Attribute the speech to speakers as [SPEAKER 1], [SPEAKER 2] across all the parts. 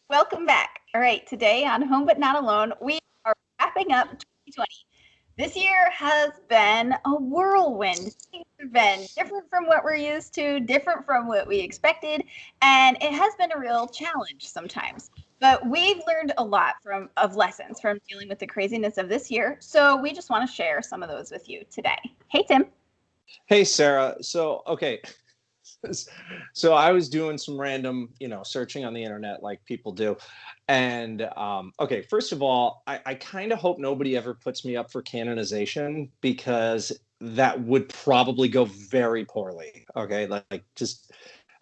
[SPEAKER 1] Welcome back. All right, today on Home But Not Alone, we are wrapping up 2020. This year has been a whirlwind. Things have been different from what we're used to, different from what we expected, and it has been a real challenge sometimes. But we've learned a lot of lessons from dealing with the craziness of this year, so we just want to share some of those with you today. Hey, Tim.
[SPEAKER 2] Hey, Sarah. Okay. So I was doing some random, searching on the internet like people do. And okay, first of all, I kind of hope nobody ever puts me up for canonization because that would probably go very poorly. Okay. Like just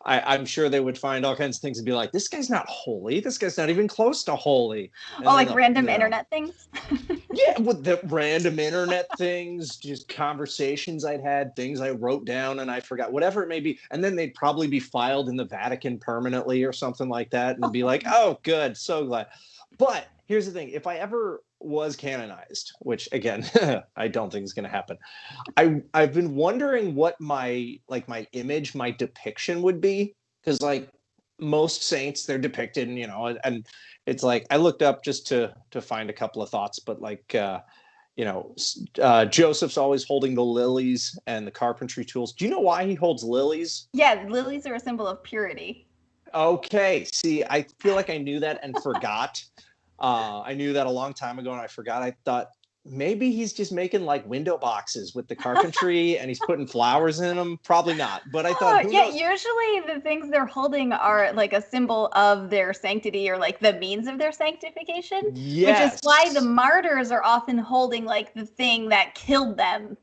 [SPEAKER 2] I'm sure they would find all kinds of things and be like, this guy's not holy. This guy's not even close to holy.
[SPEAKER 1] Oh,
[SPEAKER 2] And then
[SPEAKER 1] like random internet things?
[SPEAKER 2] yeah, with the random internet things, just conversations I'd had, things I wrote down and I forgot, whatever it may be. And then they'd probably be filed in the Vatican permanently or something like that. And be like, oh, good, so glad. But here's the thing, if I ever was canonized, which again, I don't think is going to happen, I've been wondering what my image, my depiction would be. Because like most saints, they're depicted, and it's like I looked up just to find a couple of thoughts, but like Joseph's always holding the lilies and the carpentry tools. Do you know why he holds lilies?
[SPEAKER 1] Yeah, lilies are a symbol of purity.
[SPEAKER 2] Okay, see, I feel like I knew that and forgot. I knew that a long time ago and I forgot. I thought maybe he's just making like window boxes with the carpentry and he's putting flowers in them. Probably not, but I thought,
[SPEAKER 1] Oh,
[SPEAKER 2] who
[SPEAKER 1] yeah,
[SPEAKER 2] knows?
[SPEAKER 1] usually the things they're holding are like a symbol of their sanctity or like the means of their sanctification, which is why the
[SPEAKER 2] Yes,
[SPEAKER 1] martyrs are often holding like the thing that killed them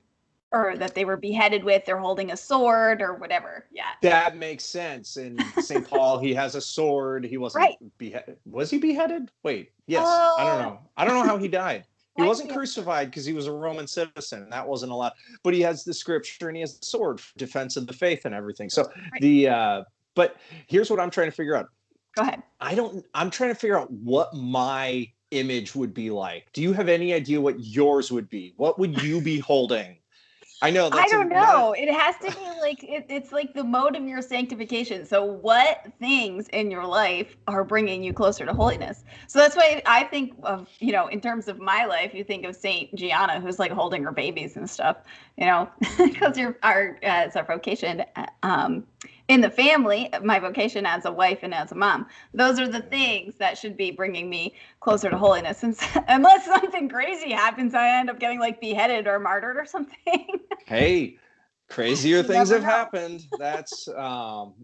[SPEAKER 1] or that they were beheaded with. They're holding a sword or whatever. Yeah.
[SPEAKER 2] that makes sense. In St. Paul, he has a sword. He wasn't
[SPEAKER 1] Right.
[SPEAKER 2] beheaded. Was he beheaded? Wait, yes. I don't
[SPEAKER 1] Oh,
[SPEAKER 2] know. I don't know how he died. He
[SPEAKER 1] that could
[SPEAKER 2] wasn't
[SPEAKER 1] be a
[SPEAKER 2] crucified because he was a Roman citizen, and that wasn't allowed. But he has the scripture and he has the sword for defense of the faith and everything. So
[SPEAKER 1] right.
[SPEAKER 2] but here's what I'm trying to figure out.
[SPEAKER 1] Go ahead.
[SPEAKER 2] I'm trying to figure out what my image would be like. Do you have any idea what yours would be? What would you be holding? I know
[SPEAKER 1] I
[SPEAKER 2] that's a
[SPEAKER 1] don't
[SPEAKER 2] not a
[SPEAKER 1] know. It has to be like it's like the mode of your sanctification. So, what things in your life are bringing you closer to holiness? So that's why I think of in terms of my life, you think of Saint Gianna, who's like holding her babies and stuff. Because it's our vocation in the family, my vocation as a wife and as a mom. Those are the things that should be bringing me closer to holiness. And unless something crazy happens, I end up getting like beheaded or martyred or something.
[SPEAKER 2] hey, crazier
[SPEAKER 1] You
[SPEAKER 2] things
[SPEAKER 1] never
[SPEAKER 2] have
[SPEAKER 1] know.
[SPEAKER 2] happened. That's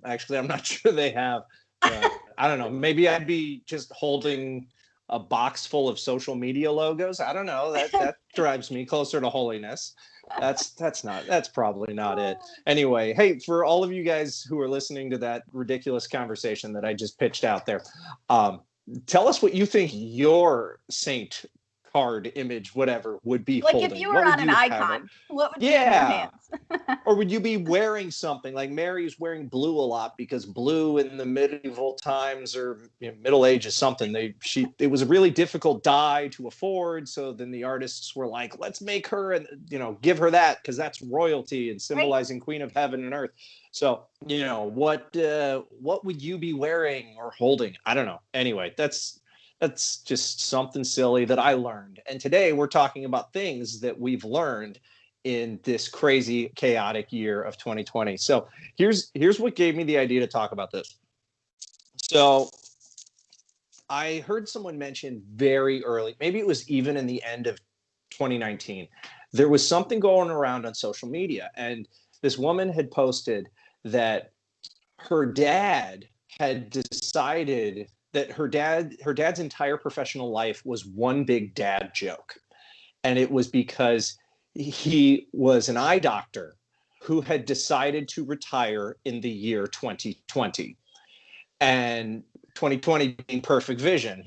[SPEAKER 2] actually I'm not sure they have, but I don't know. Maybe I'd be just holding a box full of social media logos. I don't know. That drives me closer to holiness. That's probably not it. Anyway, hey, for all of you guys who are listening to that ridiculous conversation that I just pitched out there, um, tell us what you think your saint card image, whatever, would be
[SPEAKER 1] Like if
[SPEAKER 2] holding.
[SPEAKER 1] you were
[SPEAKER 2] What would
[SPEAKER 1] on an
[SPEAKER 2] you have it?
[SPEAKER 1] icon, what would be in your
[SPEAKER 2] Yeah.
[SPEAKER 1] hands?
[SPEAKER 2] Or would you be wearing something like Mary's wearing blue a lot because blue in the medieval times or Middle Ages something it was a really difficult dye to afford. So then the artists were like, let's make her and give her that because that's royalty and
[SPEAKER 1] Right?
[SPEAKER 2] symbolizing Queen of Heaven and Earth. So what would you be wearing or holding? I don't know. Anyway, that's just something silly that I learned. And today we're talking about things that we've learned in this crazy chaotic year of 2020. So here's what gave me the idea to talk about this. So I heard someone mention very early, maybe it was even in the end of 2019, there was something going around on social media, and this woman had posted that her dad had decided that her dad's entire professional life was one big dad joke, and it was because he was an eye doctor who had decided to retire in the year 2020, and 2020 being perfect vision,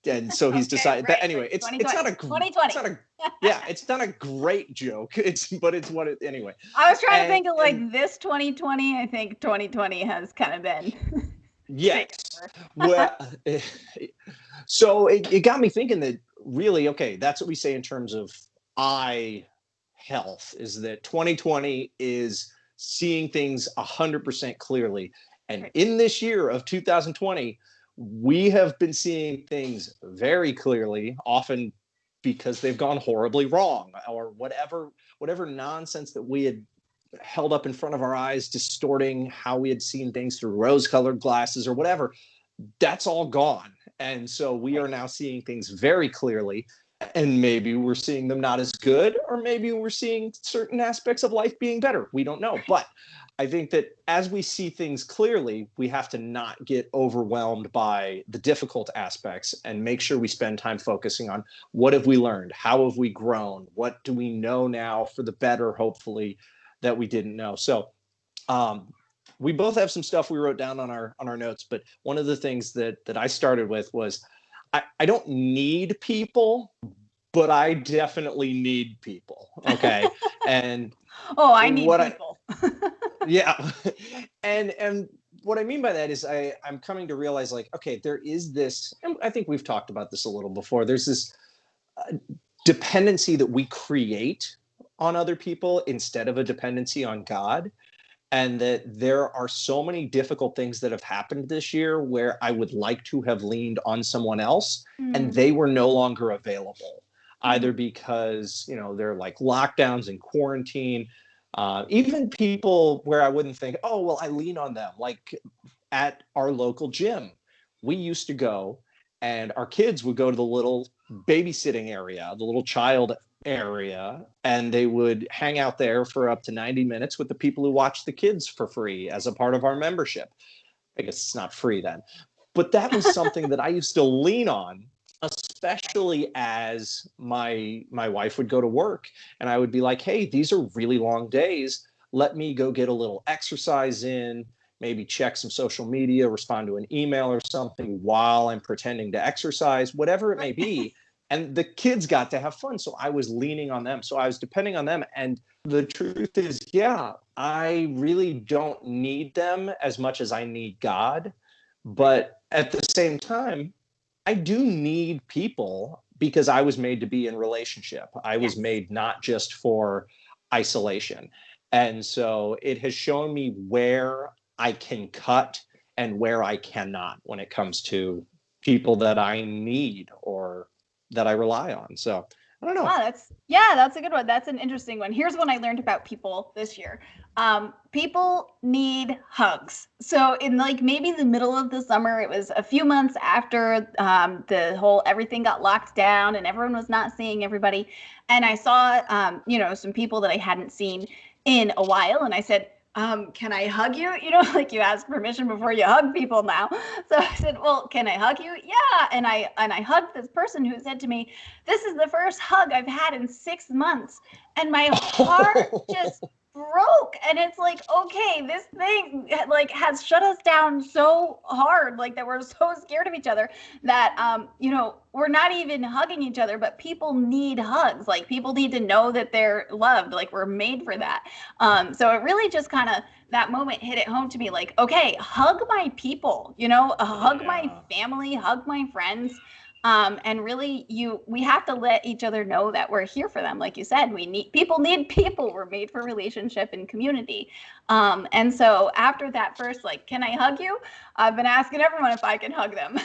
[SPEAKER 2] and so he's
[SPEAKER 1] Okay,
[SPEAKER 2] decided that
[SPEAKER 1] right,
[SPEAKER 2] anyway.
[SPEAKER 1] right.
[SPEAKER 2] It's
[SPEAKER 1] 2020.
[SPEAKER 2] not a
[SPEAKER 1] 2020.
[SPEAKER 2] it's not a yeah, it's not a great joke. It's what it anyway.
[SPEAKER 1] I was trying to think of
[SPEAKER 2] And
[SPEAKER 1] like this 2020. I think 2020 has kind of been taken
[SPEAKER 2] yes,
[SPEAKER 1] over.
[SPEAKER 2] well, so it got me thinking that really, okay, that's what we say in terms of eye health, is that 2020 is seeing things 100% clearly. And
[SPEAKER 1] Right.
[SPEAKER 2] in this year of 2020, we have been seeing things very clearly, often because they've gone horribly wrong, or whatever nonsense that we had held up in front of our eyes, distorting how we had seen things through rose-colored glasses or whatever, that's all gone. And so we are now seeing things very clearly, and maybe we're seeing them not as good, or maybe we're seeing certain aspects of life being better. We don't know. But I think that as we see things clearly, we have to not get overwhelmed by the difficult aspects and make sure we spend time focusing on what have we learned? How have we grown? What do we know now for the better, hopefully, that we didn't know? So um, we both have some stuff we wrote down on our notes, but one of the things that I started with was I don't need people, but I definitely need people. Okay. And
[SPEAKER 1] Oh, I need
[SPEAKER 2] what I
[SPEAKER 1] people.
[SPEAKER 2] yeah. And what I mean by that is I'm coming to realize, like, okay, there is this, and I think we've talked about this a little before. There's this dependency that we create on other people instead of a dependency on God. And that there are so many difficult things that have happened this year where I would like to have leaned on someone else, and
[SPEAKER 1] Mm,
[SPEAKER 2] they were no longer available, either
[SPEAKER 1] mm,
[SPEAKER 2] because, they're like lockdowns and quarantine. Even people where I wouldn't think, oh, well, I lean on them, like at our local gym. We used to go, and our kids would go to the little babysitting area, the little child area, and they would hang out there for up to 90 minutes with the people who watch the kids for free as a part of our membership. I guess it's not free then. But that was something that I used to lean on, especially as my wife would go to work, and I would be like, hey, these are really long days. Let me go get a little exercise in, maybe check some social media, respond to an email or something while I'm pretending to exercise, whatever it may
[SPEAKER 1] right.
[SPEAKER 2] be. And the kids got to have fun. So I was leaning on them. So I was depending on them. And the truth is, yeah, I really don't need them as much as I need God.
[SPEAKER 1] Right.
[SPEAKER 2] But at the same time, I do need people because I was made to be in relationship. I was
[SPEAKER 1] Yes.
[SPEAKER 2] made not just for isolation. And so it has shown me where I can cut and where I cannot when it comes to people that I need or that I rely on. So I don't know.
[SPEAKER 1] Wow, that's a good one. That's an interesting one. Here's one I learned about people this year. People need hugs. So in like maybe the middle of the summer, it was a few months after the whole everything got locked down and everyone was not seeing everybody, and I saw some people that I hadn't seen in a while, and I said, can I hug you? Like you ask permission before you hug people now. So I said, well, can I hug you? Yeah. And I hugged this person who said to me, this is the first hug I've had in 6 months. And my heart just broke. And it's like, okay, this thing like has shut us down so hard, like that we're so scared of each other that we're not even hugging each other, but people need hugs. Like people need to know that they're loved. Like we're made for that. So it really just kind of that moment hit it home to me like, okay, hug my people, hug my
[SPEAKER 2] Yeah.
[SPEAKER 1] family, hug my friends. And really we have to let each other know that we're here for them. Like you said, need people. We're made for relationship and community. And so after that first, like, can I hug you? I've been asking everyone if I can hug them.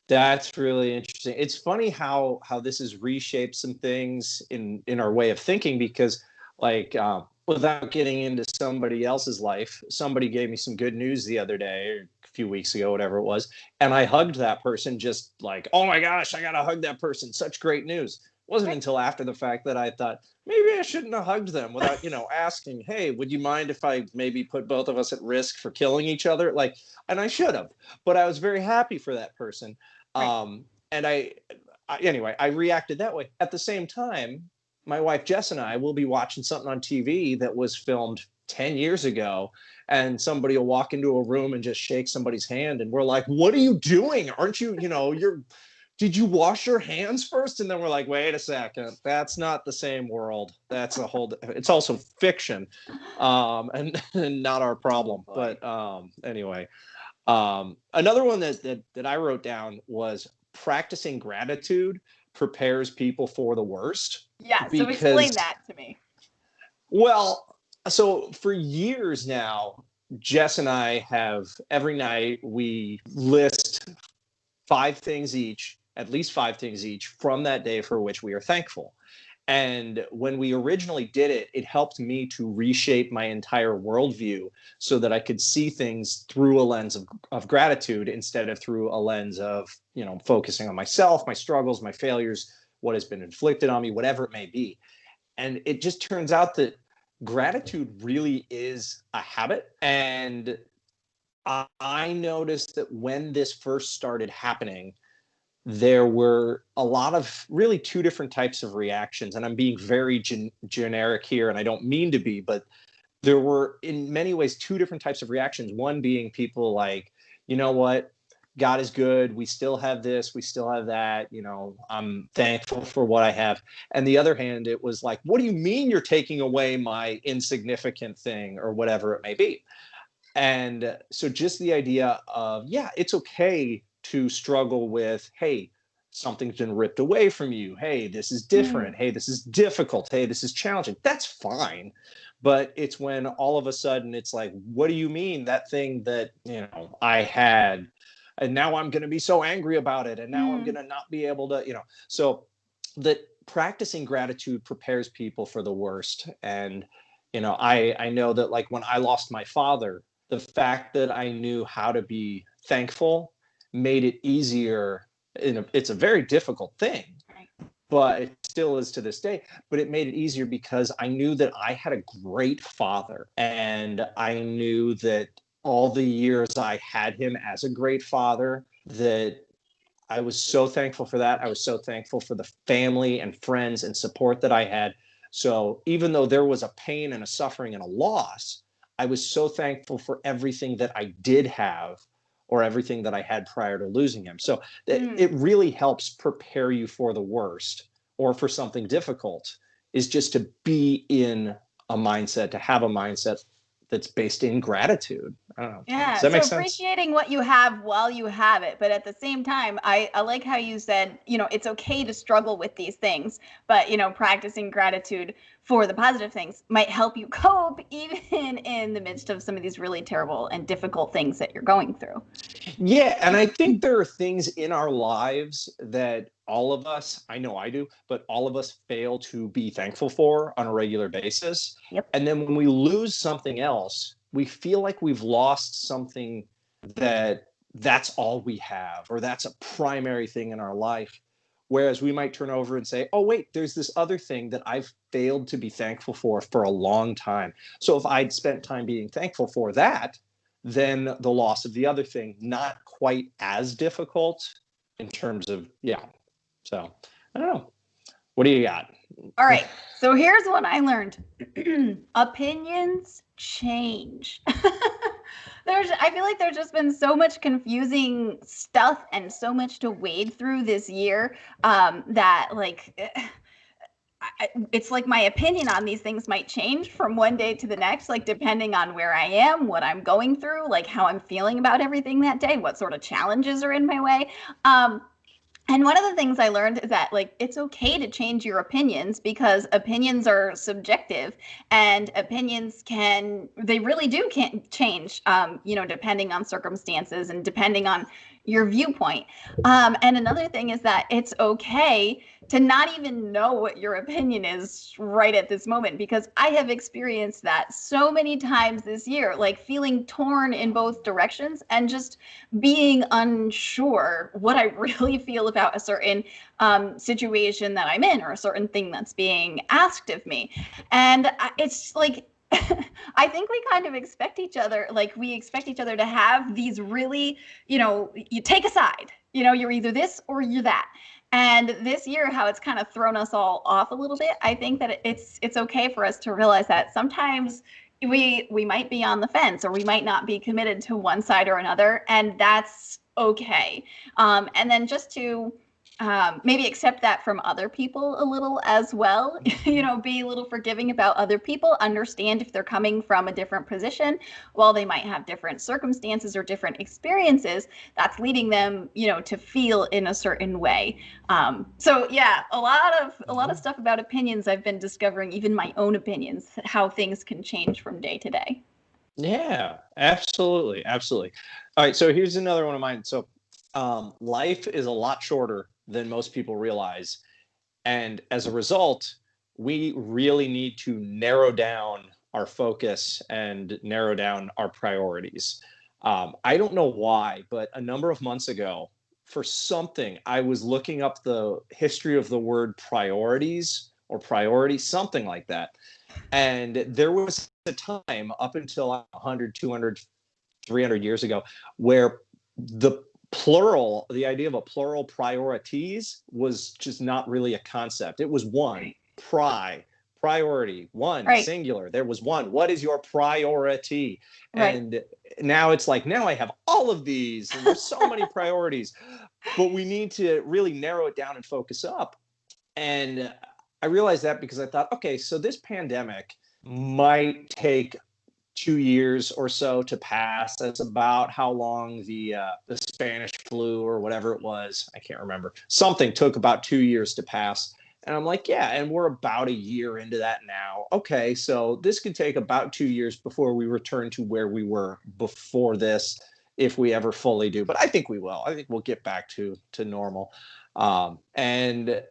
[SPEAKER 2] That's really interesting. It's funny how this has reshaped some things in our way of thinking because, like, without getting into somebody else's life, somebody gave me some good news the other day or a few weeks ago, whatever it was, and I hugged that person just like, oh my gosh, I gotta hug that person. Such great news. It wasn't
[SPEAKER 1] Right.
[SPEAKER 2] until after the fact that I thought maybe I shouldn't have hugged them without, asking, hey, would you mind if I maybe put both of us at risk for killing each other? Like, and I should have, but I was very happy for that person.
[SPEAKER 1] Right.
[SPEAKER 2] And anyway, I reacted that way. At the same time, my wife Jess and I will be watching something on TV that was filmed 10 years ago, and somebody will walk into a room and just shake somebody's hand, and we're like, "What are you doing? Aren't you, did you wash your hands first?" And then we're like, "Wait a second, that's not the same world. That's a whole. It's also fiction, and not our problem."
[SPEAKER 1] Boy.
[SPEAKER 2] But anyway, another one that I wrote down was practicing gratitude prepares people for the worst
[SPEAKER 1] Yeah. So explain
[SPEAKER 2] because,
[SPEAKER 1] that to me.
[SPEAKER 2] well, so for years now, Jess and I have every night we list 5 things each, at least 5 things each from that day for which we are thankful. And when we originally did it, it helped me to reshape my entire worldview so that I could see things through a lens of gratitude instead of through a lens of, focusing on myself, my struggles, my failures, what has been inflicted on me, whatever it may be. And it just turns out that gratitude really is a habit. And I noticed that when this first started happening, there were a lot of really 2 different types of reactions. And I'm being very generic here, and I don't mean to be, but there were in many ways 2 different types of reactions. One being people like, you know what? God is good. We still have this. We still have that. I'm thankful for what I have. And the other hand, it was like, what do you mean you're taking away my insignificant thing or whatever it may be? And so just the idea of, yeah, it's okay to struggle with, hey, something's been ripped away from you. Hey, this is different. Hey, this is difficult. Hey, this is challenging. That's fine. But it's when all of a sudden it's like, what do you mean that thing that, I had, and now I'm going to be so angry about it. And now I'm going to not be able to, so that practicing gratitude prepares people for the worst. And, I know that like when I lost my father, the fact that I knew how to be thankful made it easier. It's a very difficult thing, but it still is to this day. But it made it easier because I knew that I had a great father, and I knew that all the years I had him as a great father, that I was so thankful for that. I was so thankful for the family and friends and support that I had. So even though there was a pain and a suffering and a loss, I was so thankful for everything that I did have or everything that I had prior to losing him. So it really helps prepare you for the worst or for something difficult, is just to be in a mindset, to have a mindset that's based in gratitude. I don't know.
[SPEAKER 1] Yeah.
[SPEAKER 2] Does that make sense?
[SPEAKER 1] Appreciating what you have while you have it. But at the same time, I like how you said, it's okay to struggle with these things, but, practicing gratitude for the positive things might help you cope even in the midst of some of these really terrible and difficult things that you're going through.
[SPEAKER 2] Yeah. And I think there are things in our lives that all of us, I know I do, but all of us fail to be thankful for on a regular basis.
[SPEAKER 1] Yep.
[SPEAKER 2] And then when we lose something else, we feel like we've lost something that's all we have, or that's a primary thing in our life. Whereas we might turn over and say, oh, wait, there's this other thing that I've failed to be thankful for a long time. So if I'd spent time being thankful for that, then the loss of the other thing, not quite as difficult in terms of, yeah. So I don't know. What do you got?
[SPEAKER 1] All right. So here's what I learned. Opinions change. I feel like there's just been so much confusing stuff and so much to wade through this year, that it's like my opinion on these things might change from one day to the next, like depending on where I am, what I'm going through, like how I'm feeling about everything that day, what sort of challenges are in my way. And one of the things I learned is that it's okay to change your opinions, because opinions are subjective, and opinions they really can change, depending on circumstances and depending on your viewpoint. And another thing is that it's okay to not even know what your opinion is right at this moment, because I have experienced that so many times this year, like feeling torn in both directions and just being unsure what I really feel about a certain situation that I'm in, or a certain thing that's being asked of me. And it's like, I think we kind of expect each other, to have these really, you take a side, you're either this or you're that. And this year, how it's kind of thrown us all off a little bit, I think that it's okay for us to realize that sometimes we might be on the fence, or we might not be committed to one side or another, and that's okay. And then just to maybe accept that from other people a little as well, be a little forgiving about other people, understand if they're coming from a different position, while they might have different circumstances or different experiences that's leading them, to feel in a certain way. So yeah, a lot of stuff about opinions I've been discovering, even my own opinions, how things can change from day to day.
[SPEAKER 2] Yeah, absolutely, absolutely. All right, so here's another one of mine. So, life is a lot shorter than most people realize, and as a result, we really need to narrow down our focus and narrow down our priorities. I don't know why, but a number of months ago, for something, I was looking up the history of the word priorities or priority, something like that. And there was a time up until 100, 200, 300 years ago where the the idea of a plural priorities was just not really a concept. It was one,
[SPEAKER 1] Right.
[SPEAKER 2] priority, one,
[SPEAKER 1] Right.
[SPEAKER 2] singular. There was one. What is your priority?
[SPEAKER 1] Right.
[SPEAKER 2] And now it's like, now I have all of these, and there's so many priorities, but we need to really narrow it down and focus up. And I realized that because I thought, okay, so this pandemic might take 2 years or so to pass. That's about how long the Spanish flu or whatever it was. I can't remember. Something took about 2 years to pass. And I'm like, yeah, and we're about a year into that now. Okay, so this could take about 2 years before we return to where we were before this, if we ever fully do. But I think we will. I think we'll get back to normal. And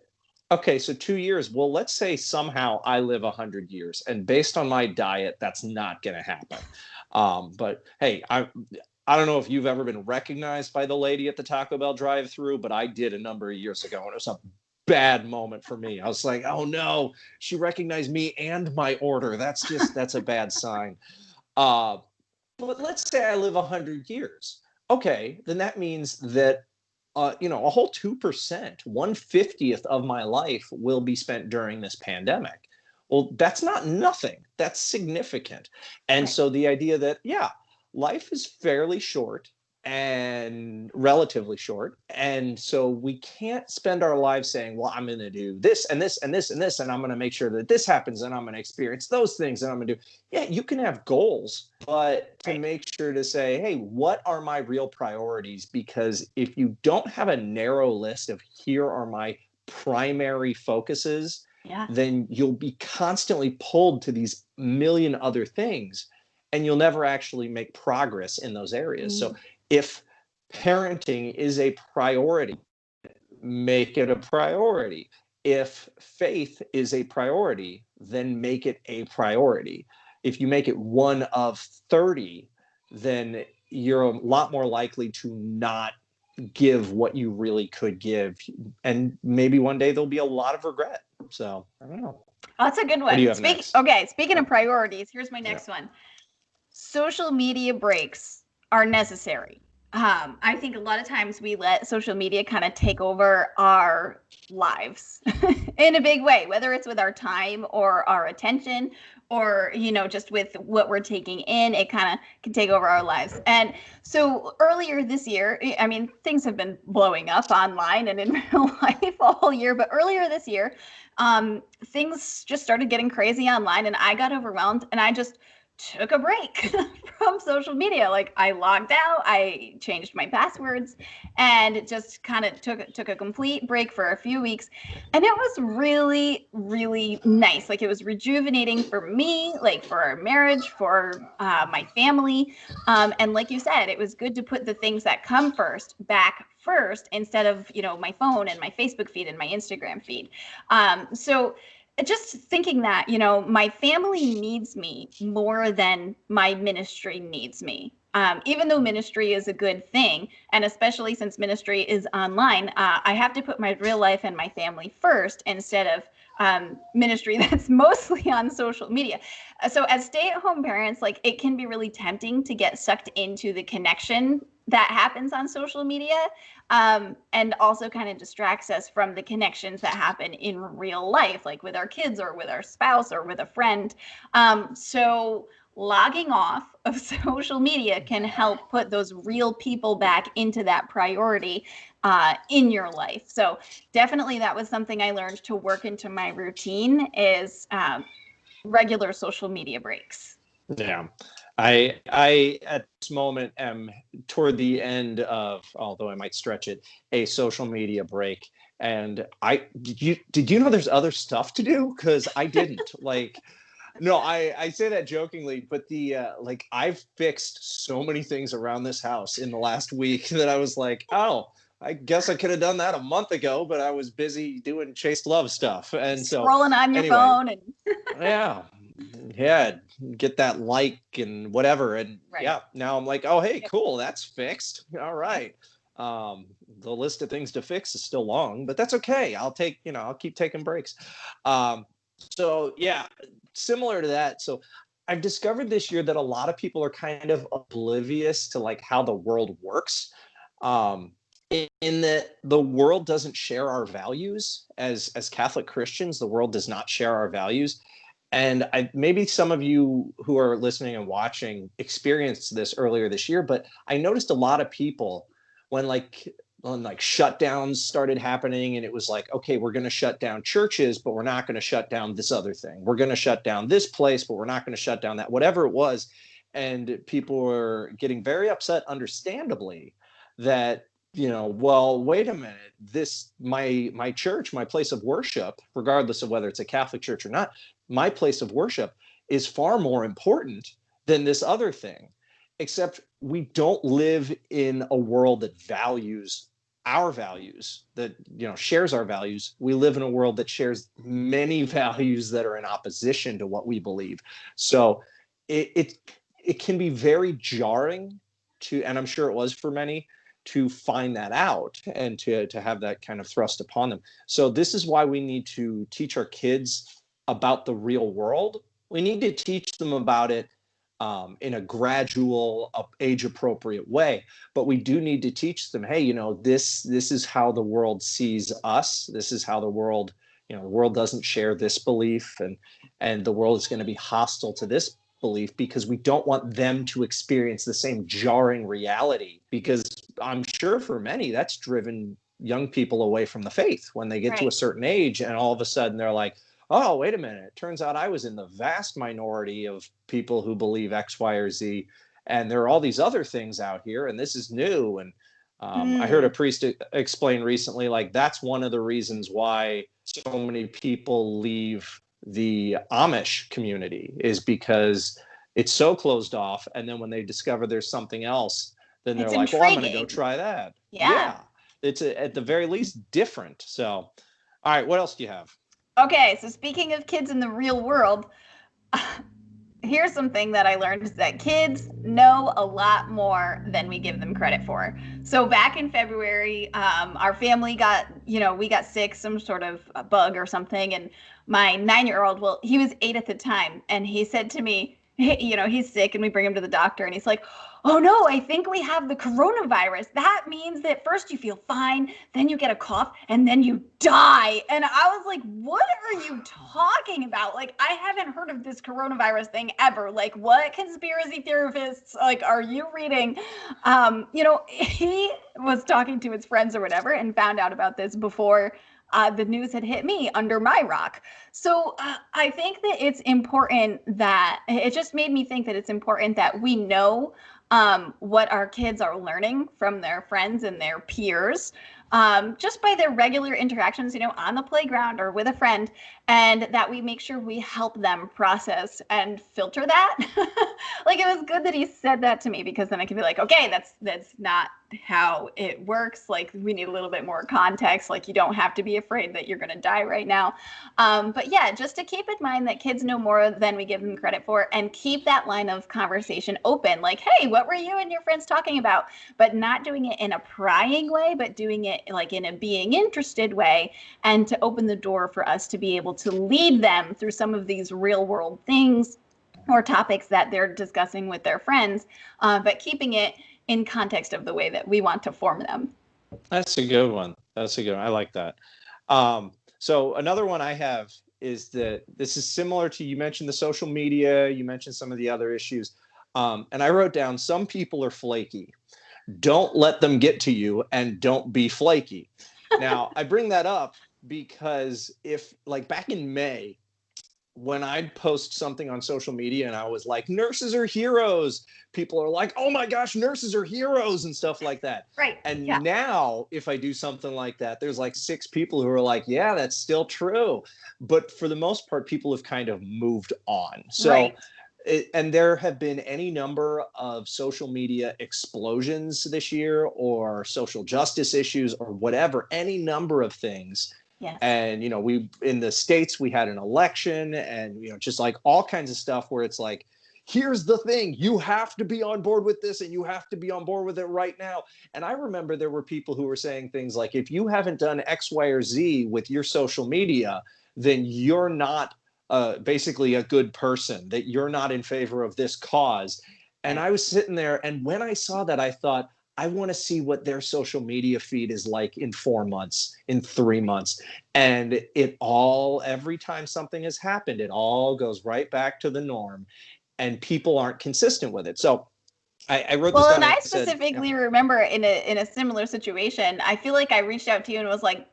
[SPEAKER 2] Okay, so 2 years. Well, let's say somehow I live 100 years, and based on my diet, that's not going to happen. But hey, I don't know if you've ever been recognized by the lady at the Taco Bell drive-through, but I did a number of years ago, and it was a bad moment for me. I was like, oh no, she recognized me and my order. That's a bad sign. Uh, but let's say I live 100 years. Okay, then that means that a whole 2%, 1/50th of my life will be spent during this pandemic. Well, that's not nothing. That's significant. And
[SPEAKER 1] Right.
[SPEAKER 2] so the idea that, yeah, life is fairly short and relatively short. And so we can't spend our lives saying, well, I'm going to do this and this and this and this, and I'm going to make sure that this happens and I'm going to experience those things and I'm going to do. Yeah, you can have goals, but to
[SPEAKER 1] Right.
[SPEAKER 2] make sure to say, hey, what are my real priorities? Because if you don't have a narrow list of here are my primary focuses,
[SPEAKER 1] Yeah.
[SPEAKER 2] then you'll be constantly pulled to these million other things and you'll never actually make progress in those areas. So
[SPEAKER 1] Mm.
[SPEAKER 2] if parenting is a priority, make it a priority. If faith is a priority, then make it a priority. If you make it one of 30, then you're a lot more likely to not give what you really could give. And maybe one day there'll be a lot of regret. So I don't know.
[SPEAKER 1] Oh, that's a good
[SPEAKER 2] What do you
[SPEAKER 1] one.
[SPEAKER 2] have next?
[SPEAKER 1] Okay, speaking of
[SPEAKER 2] Oh,
[SPEAKER 1] priorities, here's my
[SPEAKER 2] yeah.
[SPEAKER 1] next one. Social media breaks are necessary. I think a lot of times we let social media kind of take over our lives in a big way, whether it's with our time or our attention or, just with what we're taking in, it kind of can take over our lives. And so earlier this year, I mean, things have been blowing up online and in real life all year, but earlier this year, things just started getting crazy online and I got overwhelmed and I just took a break from social media. Like I logged out, I changed my passwords, and just kind of took a complete break for a few weeks. And it was really, really nice. Like it was rejuvenating for me, like for our marriage, for my family. And like you said, it was good to put the things that come first back first instead of my phone and my Facebook feed and my Instagram feed. So just thinking that my family needs me more than my ministry needs me, even though ministry is a good thing, and especially since ministry is online, I have to put my real life and my family first instead of ministry that's mostly on social media. So as stay-at-home parents, like it can be really tempting to get sucked into the connection that happens on social media, and also kind of distracts us from the connections that happen in real life, like with our kids or with our spouse or with a friend. So logging off of social media can help put those real people back into that priority in your life. So definitely that was something I learned to work into my routine is regular social media breaks.
[SPEAKER 2] Yeah. I at this moment am toward the end of, although I might stretch it, a social media break. And I did you know there's other stuff to do? Because I didn't. Like No, I say that jokingly, but the like I've fixed so many things around this house in the last week that I was like, oh, I guess I could have done that a month ago, but I was busy doing Chase Love stuff. And so
[SPEAKER 1] Scrolling on your
[SPEAKER 2] anyway,
[SPEAKER 1] phone and
[SPEAKER 2] yeah, yeah, get that like and whatever. And
[SPEAKER 1] right.
[SPEAKER 2] yeah, now I'm like, oh hey,
[SPEAKER 1] Yep.
[SPEAKER 2] cool, that's fixed. All
[SPEAKER 1] Yep.
[SPEAKER 2] right. The list of things to fix is still long, but that's okay. I'll keep taking breaks. Um, so yeah, similar to that. So I've discovered this year that a lot of people are kind of oblivious to like how the world works. Um, in that the world doesn't share our values as Catholic Christians, the world does not share our values. And maybe some of you who are listening and watching experienced this earlier this year, but I noticed a lot of people when like shutdowns started happening and it was like, okay, we're going to shut down churches, but we're not going to shut down this other thing. We're going to shut down this place, but we're not going to shut down that, whatever it was. And people were getting very upset, understandably, that well, wait a minute, this my church, my place of worship, regardless of whether it's a Catholic church or not, my place of worship is far more important than this other thing. Except we don't live in a world that values our values, that shares our values. We live in a world that shares many values that are in opposition to what we believe. So it can be very jarring to, and I'm sure it was for many, to find that out and to have that kind of thrust upon them. So this is why we need to teach our kids about the real world. We need to teach them about it in a gradual, age-appropriate way. But we do need to teach them, hey, this is how the world sees us. This is how the world, the world doesn't share this belief, and the world is going to be hostile to this belief, because we don't want them to experience the same jarring reality. Because I'm sure for many that's driven young people away from the faith when they get to a
[SPEAKER 1] Right.
[SPEAKER 2] certain age, and all of a sudden they're like, oh, wait a minute, it turns out I was in the vast minority of people who believe X, Y, or Z, and there are all these other things out here, and this is new. And I heard a
[SPEAKER 1] Mm,
[SPEAKER 2] priest explain recently, like, that's one of the reasons why so many people leave the Amish community, is because it's so closed off. And then when they discover there's something else, then they're
[SPEAKER 1] it's
[SPEAKER 2] like, well, I'm going to go
[SPEAKER 1] intriguing.
[SPEAKER 2] try that.
[SPEAKER 1] Yeah.
[SPEAKER 2] Yeah. It's at the very least different. So, all right, what else do you have?
[SPEAKER 1] Okay, so speaking of kids in the real world, here's something that I learned is that kids know a lot more than we give them credit for. So back in February, our family got, we got sick, some sort of bug or something. And my 9-year-old, well, he was 8 at the time. And he said to me, hey, he's sick, and we bring him to the doctor, and he's like, oh no, I think we have the coronavirus. That means that first you feel fine, then you get a cough, and then you die. And I was like, what are you talking about? Like, I haven't heard of this coronavirus thing ever. Like, what conspiracy theorists like are you reading? He was talking to his friends or whatever and found out about this before the news had hit me under my rock. So I think that it's important that it just made me think that it's important that we know what our kids are learning from their friends and their peers, just by their regular interactions, on the playground or with a friend, and that we make sure we help them process and filter that. Like, it was good that he said that to me, because then I could be like, okay, that's not how it works. Like, we need a little bit more context. Like, you don't have to be afraid that you're going to die right now. But yeah, just to keep in mind that kids know more than we give them credit for, and keep that line of conversation open. Like, hey, what were you and your friends talking about? But not doing it in a prying way, but doing it like in a being interested way, and to open the door for us to be able to lead them through some of these real world things or topics that they're discussing with their friends, but keeping it in context of the way that we want to form them.
[SPEAKER 2] That's a good one. That's a good one. I like that. So another one I have is that this is similar to, you mentioned the social media, you mentioned some of the other issues. And I wrote down, some people are flaky. Don't let them get to you, and don't be flaky. Now, I bring that up because if, like, back in May, when I'd post something on social media and I was like, nurses are heroes, people are like, oh my gosh, nurses are heroes and stuff like that.
[SPEAKER 1] Right.
[SPEAKER 2] And
[SPEAKER 1] Yeah.
[SPEAKER 2] now if I do something like that, there's like 6 people who are like, yeah, that's still true. But for the most part, people have kind of moved on. So,
[SPEAKER 1] Right.
[SPEAKER 2] and there have been any number of social media explosions this year or social justice issues or whatever, any number of things.
[SPEAKER 1] Yes.
[SPEAKER 2] And we in the States we had an election, and just like all kinds of stuff where it's like, here's the thing, you have to be on board with this and you have to be on board with it right now. And I remember there were people who were saying things like, if you haven't done X, Y, or Z with your social media, then you're not basically a good person, that you're not in favor of this cause. And I was sitting there, and when I saw that, I thought, I want to see what their social media feed is like in 4 months, in 3 months. And every time something has happened, it all goes right back to the norm, and people aren't consistent with it. So I wrote this
[SPEAKER 1] Well,
[SPEAKER 2] down
[SPEAKER 1] and
[SPEAKER 2] and
[SPEAKER 1] I
[SPEAKER 2] said,
[SPEAKER 1] specifically remember in a similar situation, I feel like I reached out to you and was like,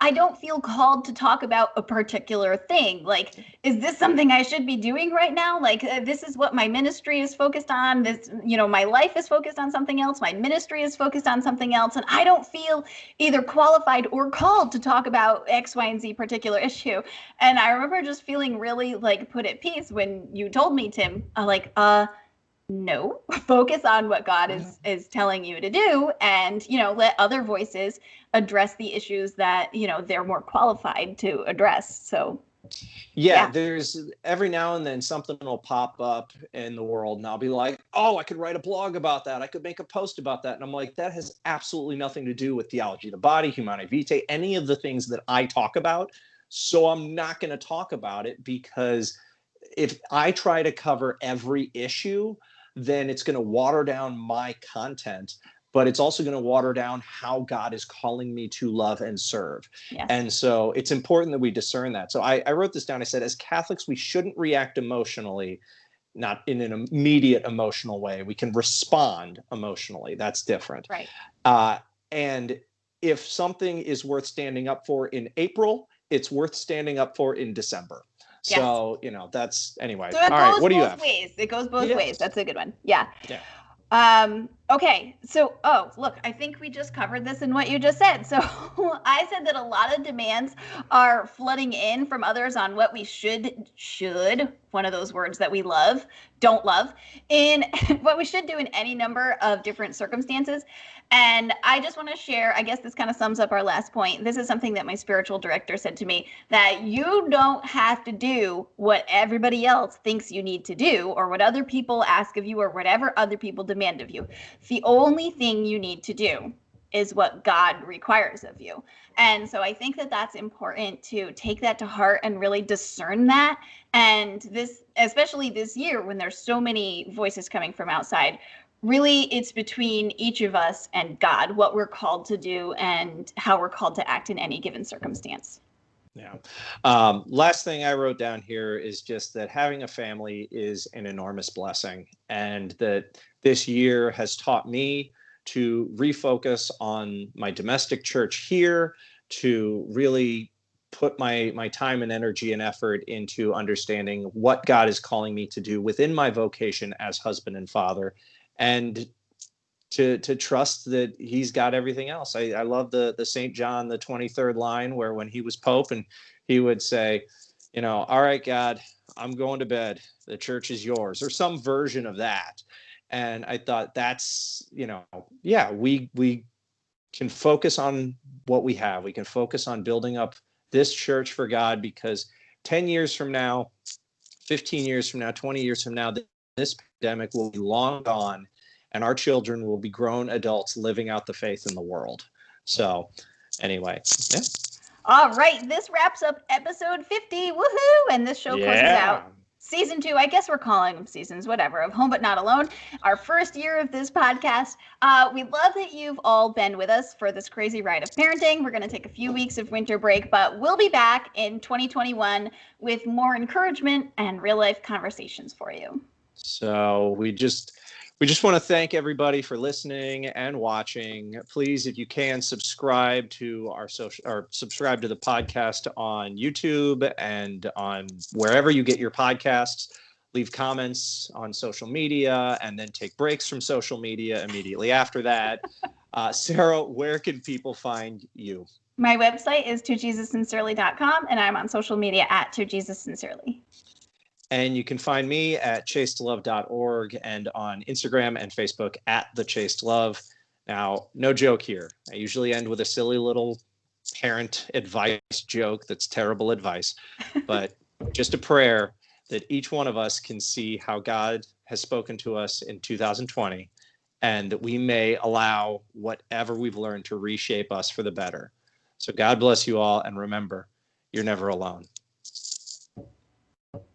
[SPEAKER 1] I don't feel called to talk about a particular thing. Like, is this something I should be doing right now? Like, this is what my ministry is focused on. This, my life is focused on something else. My ministry is focused on something else. And I don't feel either qualified or called to talk about X, Y, and Z particular issue. And I remember just feeling really like put at peace when you told me, Tim, no, focus on what God is telling you to do, and let other voices address the issues that they're more qualified to address. So
[SPEAKER 2] yeah, there's every now and then something will pop up in the world and I'll be like, oh, I could write a blog about that, I could make a post about that. And I'm like, that has absolutely nothing to do with theology of the body, Humanae Vitae, any of the things that I talk about. So I'm not going to talk about it, because if I try to cover every issue, then it's going to water down my content, but it's also going to water down how God is calling me to love and serve.
[SPEAKER 1] yes.
[SPEAKER 2] And so it's important that we discern that. So I wrote this down. I said, as Catholics, we shouldn't react emotionally, not in an immediate emotional way. We can respond emotionally. That's different.
[SPEAKER 1] Right.
[SPEAKER 2] And if something is worth standing up for in April, it's worth standing up for in December. So, that's anyway.
[SPEAKER 1] So it
[SPEAKER 2] all right.
[SPEAKER 1] goes
[SPEAKER 2] What do you
[SPEAKER 1] both
[SPEAKER 2] have?
[SPEAKER 1] ways. It goes both
[SPEAKER 2] Yeah.
[SPEAKER 1] ways. That's a good one. Yeah.
[SPEAKER 2] Yeah.
[SPEAKER 1] Okay. So, look, I think we just covered this in what you just said. So I said that a lot of demands are flooding in from others on what we should, one of those words that we don't love, in what we should do in any number of different circumstances. And I just want to share, I guess this kind of sums up our last point. This is something that my spiritual director said to me, that you don't have to do what everybody else thinks you need to do, or what other people ask of you, or whatever other people demand of you. The only thing you need to do is what God requires of you. And so I think that that's important to take that to heart and really discern that. And this, especially this year when there's so many voices coming from outside, really it's between each of us and God, what we're called to do and how we're called to act in any given circumstance.
[SPEAKER 2] Yeah. Last thing I wrote down here is just that having a family is an enormous blessing, and that this year has taught me to refocus on my domestic church here, to really put my time and energy and effort into understanding what God is calling me to do within my vocation as husband and father, and to trust that he's got everything else. I love the St. John, the 23rd line, where when he was Pope and he would say, all right, God, I'm going to bed. The church is yours, or some version of that. And I thought that's, we can focus on what we have. We can focus on building up this church for God, because 10 years from now, 15 years from now, 20 years from now, this pandemic will be long gone, and our children will be grown adults living out the faith in the world. So anyway, yeah.
[SPEAKER 1] All right, this wraps up episode 50. Woohoo! And this show closes out season 2. I guess we're calling them seasons, whatever, of Home But Not Alone. Our first year of this podcast. We love that you've all been with us for this crazy ride of parenting. We're going to take a few weeks of winter break, but we'll be back in 2021 with more encouragement and real life conversations for you.
[SPEAKER 2] So We just want to thank everybody for listening and watching. Please, if you can, subscribe to our social or subscribe to the podcast on YouTube and on wherever you get your podcasts. Leave comments on social media and then take breaks from social media immediately after that. Sarah, where can people find you?
[SPEAKER 1] My website is tojesussincerely.com, and I'm on social media at tojesussincerely.
[SPEAKER 2] And you can find me at chasedlove.org and on Instagram and Facebook at The Chaste Love. Now, no joke here. I usually end with a silly little parent advice joke that's terrible advice, but just a prayer that each one of us can see how God has spoken to us in 2020 and that we may allow whatever we've learned to reshape us for the better. So God bless you all, and remember, you're never alone.